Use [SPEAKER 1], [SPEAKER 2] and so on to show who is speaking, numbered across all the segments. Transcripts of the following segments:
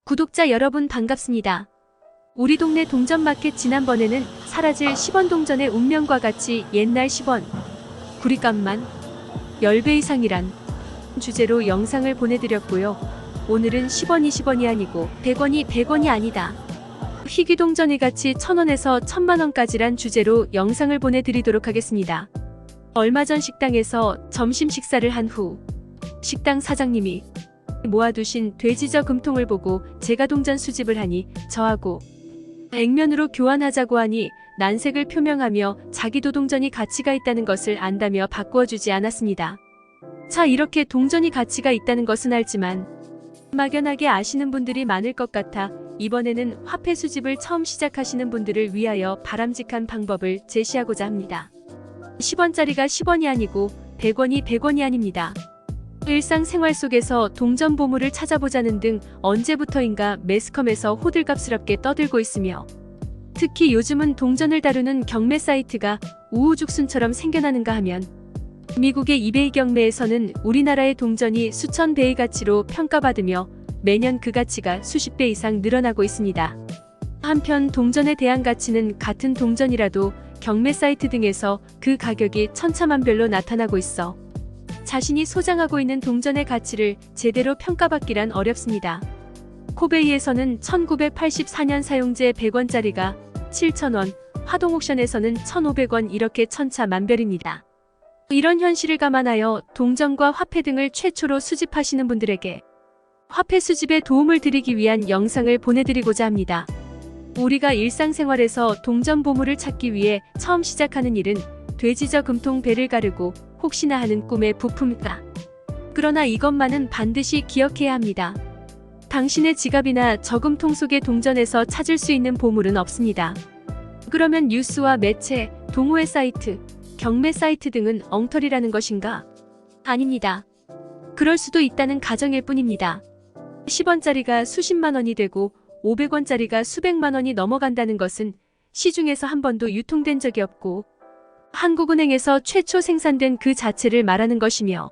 [SPEAKER 1] 구독자 여러분 반갑습니다. 우리 동네 동전마켓 지난번에는 사라질 10원 동전의 운명과 같이 옛날 10원, 구리값만 10배 이상이란 주제로 영상을 보내드렸고요. 오늘은 10원 20원이 아니고 100원이 100원이 아니다. 희귀동전이 같이 1000원에서 1000만원까지란 주제로 영상을 보내드리도록 하겠습니다. 얼마 전 식당에서 점심 식사를 한 후 식당 사장님이 모아두신 돼지저 금통을 보고 제가 동전 수집을 하니 저하고 액면으로 교환하자고 하니 난색을 표명하며 자기도 동전이 가치가 있다는 것을 안다며 바꾸어주지 않았습니다. 자, 이렇게 동전이 가치가 있다는 것은 알지만 막연하게 아시는 분들이 많을 것 같아 이번에는 화폐 수집을 처음 시작하시는 분들을 위하여 바람직한 방법을 제시하고자 합니다. 10원짜리가 10원이 아니고 100원이 100원이 아닙니다. 일상생활 속에서 동전 보물을 찾아보자는 등 언제부터인가 매스컴에서 호들갑스럽게 떠들고 있으며 특히 요즘은 동전을 다루는 경매 사이트가 우후죽순처럼 생겨나는가 하면 미국의 이베이 경매에서는 우리나라의 동전이 수천 배의 가치로 평가받으며 매년 그 가치가 수십 배 이상 늘어나고 있습니다. 한편 동전에 대한 가치는 같은 동전이라도 경매 사이트 등에서 그 가격이 천차만별로 나타나고 있어 자신이 소장하고 있는 동전의 가치를 제대로 평가받기란 어렵습니다. 코베이에서는 1984년 사용제 100원짜리가 7,000원, 화동옥션에서는 1,500원 이렇게 천차만별입니다. 이런 현실을 감안하여 동전과 화폐 등을 최초로 수집하시는 분들에게 화폐 수집에 도움을 드리기 위한 영상을 보내드리고자 합니다. 우리가 일상생활에서 동전 보물을 찾기 위해 처음 시작하는 일은 돼지저 금통 배를 가르고 혹시나 하는 꿈의 부품이다. 그러나 이것만은 반드시 기억해야 합니다. 당신의 지갑이나 저금통 속의 동전에서 찾을 수 있는 보물은 없습니다. 그러면 뉴스와 매체, 동호회 사이트, 경매 사이트 등은 엉터리라는 것인가? 아닙니다. 그럴 수도 있다는 가정일 뿐입니다. 10원짜리가 수십만 원이 되고 500원짜리가 수백만 원이 넘어간다는 것은 시중에서 한 번도 유통된 적이 없고 한국은행에서 최초 생산된 그 자체를 말하는 것이며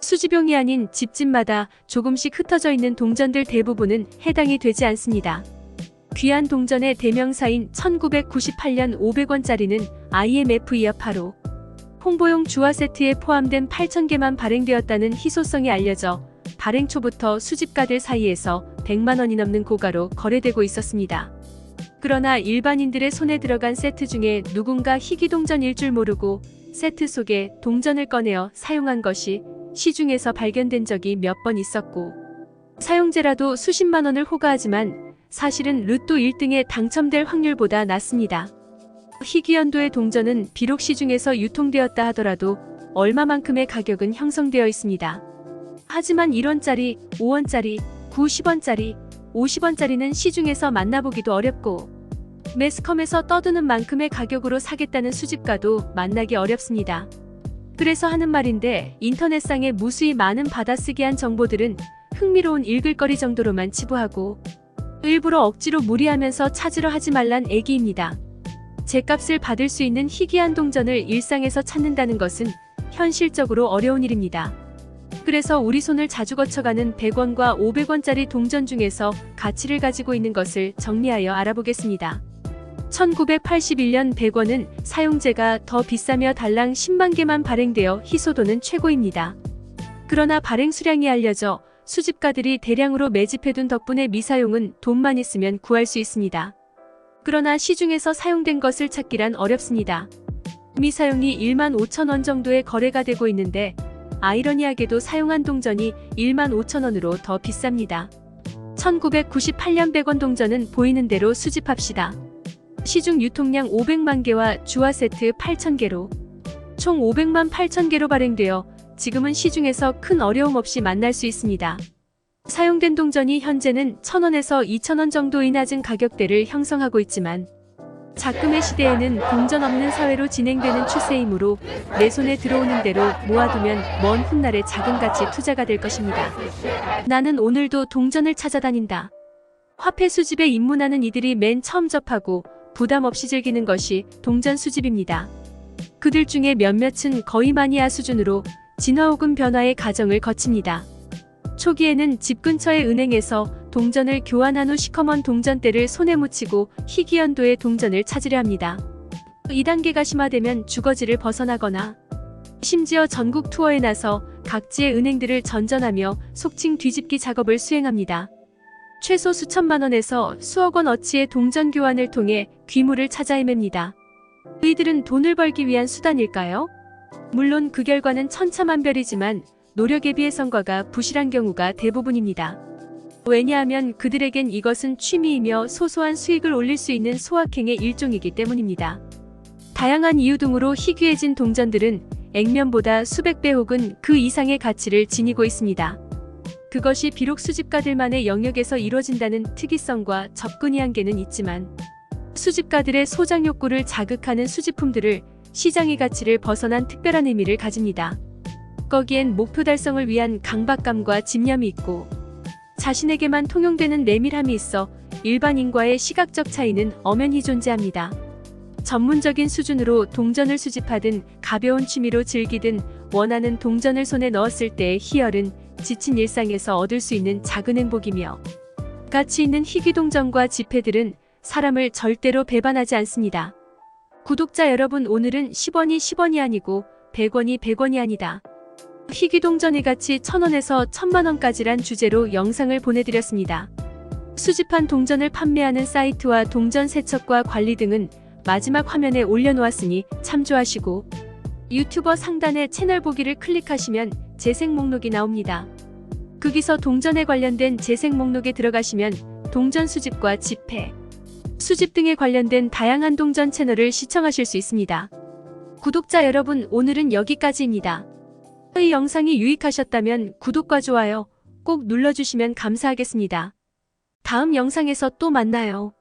[SPEAKER 1] 수집용이 아닌 집집마다 조금씩 흩어져 있는 동전들 대부분은 해당이 되지 않습니다. 귀한 동전의 대명사인 1998년 500원짜리는 IMF 이어파로 홍보용 주화 세트에 포함된 8,000개만 발행되었다는 희소성이 알려져 발행 초부터 수집가들 사이에서 100만 원이 넘는 고가로 거래되고 있었습니다. 그러나 일반인들의 손에 들어간 세트 중에 누군가 희귀동전일 줄 모르고 세트 속에 동전을 꺼내어 사용한 것이 시중에서 발견된 적이 몇 번 있었고 사용제라도 수십만 원을 호가하지만 사실은 로또 1등에 당첨될 확률보다 낮습니다. 희귀연도의 동전은 비록 시중에서 유통되었다 하더라도 얼마만큼의 가격은 형성되어 있습니다. 하지만 1원짜리, 5원짜리, 90원짜리, 50원짜리는 시중에서 만나보기도 어렵고 매스컴에서 떠드는 만큼의 가격으로 사겠다는 수집가도 만나기 어렵습니다. 그래서 하는 말인데 인터넷상에 무수히 많은 받아쓰기한 정보들은 흥미로운 읽을거리 정도로만 치부하고 일부러 억지로 무리하면서 찾으려 하지 말란 애기입니다. 제값을 받을 수 있는 희귀한 동전을 일상에서 찾는다는 것은 현실적으로 어려운 일입니다. 그래서 우리 손을 자주 거쳐가는 100원과 500원짜리 동전 중에서 가치를 가지고 있는 것을 정리하여 알아보겠습니다. 1981년 100원은 사용제가 더 비싸며 달랑 10만 개만 발행되어 희소도는 최고입니다. 그러나 발행 수량이 알려져 수집가들이 대량으로 매집해둔 덕분에 미사용은 돈만 있으면 구할 수 있습니다. 그러나 시중에서 사용된 것을 찾기란 어렵습니다. 미사용이 1만 5천 원 정도의 거래가 되고 있는데 아이러니하게도 사용한 동전이 1만 5천 원으로 더 비쌉니다. 1998년 100원 동전은 보이는 대로 수집합시다. 시중 유통량 500만 개와 주화 세트 8,000개로 총 500만 8,000개로 발행되어 지금은 시중에서 큰 어려움 없이 만날 수 있습니다. 사용된 동전이 현재는 1,000원에서 2,000원 정도의 낮은 가격대를 형성하고 있지만 작금의 시대에는 동전 없는 사회로 진행되는 추세이므로 내 손에 들어오는 대로 모아두면 먼 훗날의 작은 가치 투자가 될 것입니다. 나는 오늘도 동전을 찾아다닌다. 화폐 수집에 입문하는 이들이 맨 처음 접하고 부담 없이 즐기는 것이 동전 수집입니다. 그들 중에 몇몇은 거의 마니아 수준으로 진화 혹은 변화의 과정을 거칩니다. 초기에는 집 근처의 은행에서 동전을 교환한 후 시커먼 동전대를 손에 묻히고 희귀연도의 동전을 찾으려 합니다. 2단계가 심화되면 주거지를 벗어나거나 심지어 전국 투어에 나서 각지의 은행들을 전전하며 속칭 뒤집기 작업을 수행합니다. 최소 수천만 원에서 수억 원 어치의 동전 교환을 통해 귀물을 찾아 헤맵니다. 이들은 돈을 벌기 위한 수단일까요? 물론 그 결과는 천차만별이지만 노력에 비해 성과가 부실한 경우가 대부분입니다. 왜냐하면 그들에겐 이것은 취미이며 소소한 수익을 올릴 수 있는 소확행의 일종이기 때문입니다. 다양한 이유 등으로 희귀해진 동전들은 액면보다 수백 배 혹은 그 이상의 가치를 지니고 있습니다. 그것이 비록 수집가들만의 영역에서 이루어진다는 특이성과 접근의 한계는 있지만 수집가들의 소장 욕구를 자극하는 수집품들을 시장의 가치를 벗어난 특별한 의미를 가집니다. 거기엔 목표 달성을 위한 강박감과 집념이 있고 자신에게만 통용되는 내밀함이 있어 일반인과의 시각적 차이는 엄연히 존재합니다. 전문적인 수준으로 동전을 수집하든 가벼운 취미로 즐기든 원하는 동전을 손에 넣었을 때의 희열은 지친 일상에서 얻을 수 있는 작은 행복이며 가치 있는 희귀 동전과 지폐들은 사람을 절대로 배반하지 않습니다. 구독자 여러분, 오늘은 10원이 10원이 아니고 100원이 100원이 아니다. 희귀 동전의 가치 1000원에서 1000만 원까지란 주제로 영상을 보내드렸습니다. 수집한 동전을 판매하는 사이트와 동전 세척과 관리 등은 마지막 화면에 올려놓았으니 참조하시고 유튜버 상단의 채널 보기를 클릭하시면 재생 목록이 나옵니다. 거기서 동전에 관련된 재생 목록에 들어가시면 동전 수집과 지폐, 수집 등에 관련된 다양한 동전 채널을 시청하실 수 있습니다. 구독자 여러분, 오늘은 여기까지입니다. 이 영상이 유익하셨다면 구독과 좋아요 꼭 눌러주시면 감사하겠습니다. 다음 영상에서 또 만나요.